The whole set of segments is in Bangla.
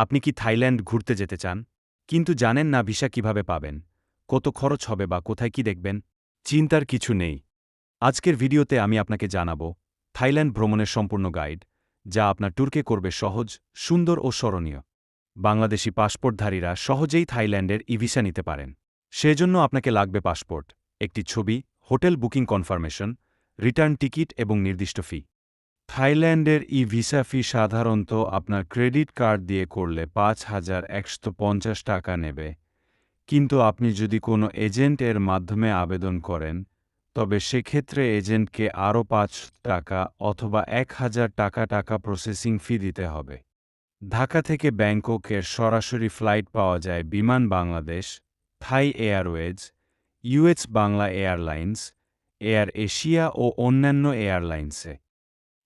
আপনি কি থাইল্যান্ড ঘুরতে যেতে চান, কিন্তু জানেন না ভিসা কিভাবে পাবেন, কত খরচ হবে বা কোথায় কি দেখবেন? চিন্তার কিছু নেই। আজকের ভিডিওতে আমি আপনাকে জানাবো থাইল্যান্ড ভ্রমণের সম্পূর্ণ গাইড, যা আপনার ট্যুরকে করবে সহজ, সুন্দর ও স্মরণীয়। বাংলাদেশি পাসপোর্টধারীরা সহজেই থাইল্যান্ডের ই-ভিসা নিতে পারেন। সেজন্য আপনাকে লাগবে পাসপোর্ট, একটি ছবি, hotel booking confirmation, return ticket এবং নির্দিষ্ট ফি। থাইল্যান্ডের ই-ভিসা ফি সাধারণত আপনার ক্রেডিট কার্ড দিয়ে করলে ৫,১৫০ টাকা নেবে, কিন্তু আপনি যদি কোনো এজেন্টের মাধ্যমে আবেদন করেন, তবে সেক্ষেত্রে এজেন্টকে আরও ৫ টাকা অথবা ১,০০০ টাকা প্রসেসিং ফি দিতে হবে। ঢাকা থেকে ব্যাংককের সরাসরি ফ্লাইট পাওয়া যায় Biman Bangladesh, Thai Airways, US Bangla Airlines, Air Asia ও অন্যান্য এয়ারলাইন্সে।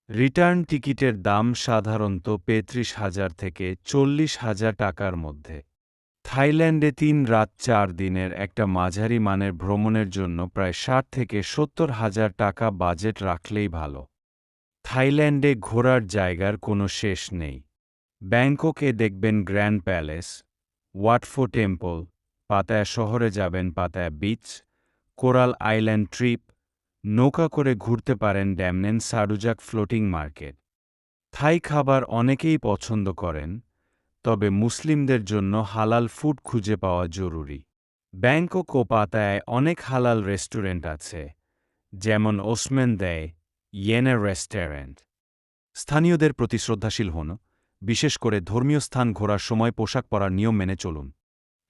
রিটার্ন টিকিটের দাম সাধারণত ৩৫,০০০ থেকে ৪০,০০০ টাকার মধ্যে। থাইল্যান্ডে ৩ রাত ৪ দিনের একটা মাঝারি মানের ভ্রমণের জন্য প্রায় ৬০ থেকে ৭০,০০০ টাকা বাজেট রাখলেই ভালো। থাইল্যান্ডে ঘোরার জায়গার কোনো শেষ নেই। ব্যাংককে দেখবেন গ্র্যান্ড প্যালেস, ওয়াট ফো টেম্পল, পাতায়া শহরে যাবেন Pattaya beach, coral island trip, নৌকা করে ঘুরতে পারেন ড্যামনেন সারুজাক ফ্লোটিং মার্কেট। থাই খাবার অনেকেই পছন্দ করেন, তবে মুসলিমদের জন্য হালাল ফুড খুঁজে পাওয়া জরুরি। ব্যাংকক ও পাতায়ায় অনেক হালাল রেস্টুরেন্ট আছে, যেমন ওসমান দেয়, ইয়েনে রেস্টুরেন্ট। স্থানীয়দের প্রতি শ্রদ্ধাশীল হন, বিশেষ করে ধর্মীয় স্থান ঘোরার সময় পোশাক পরার নিয়ম মেনে চলুন।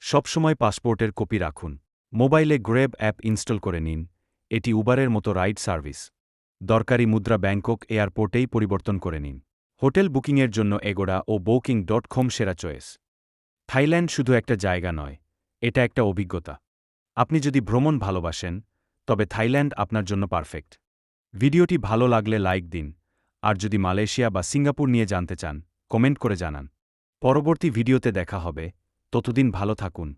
সবসময় পাসপোর্টের কপি রাখুন। মোবাইলে গ্রেব অ্যাপ ইনস্টল করে নিন, এটি উবারের মতো রাইড সার্ভিস। দরকারি মুদ্রা ব্যাংকক এয়ারপোর্টেই পরিবর্তন করে নিন। হোটেল বুকিংয়ের জন্য এগোডা ও বুকিং.com সেরা চয়েস। থাইল্যান্ড শুধু একটা জায়গা নয়, এটা একটা অভিজ্ঞতা। আপনি যদি ভ্রমণ ভালোবাসেন, তবে থাইল্যান্ড আপনার জন্য পারফেক্ট। ভিডিওটি ভালো লাগলে লাইক দিন, আর যদি মালয়েশিয়া বা সিঙ্গাপুর নিয়ে জানতে চান, কমেন্ট করে জানান। পরবর্তী ভিডিওতে দেখা হবে, ততদিন ভালো থাকুন।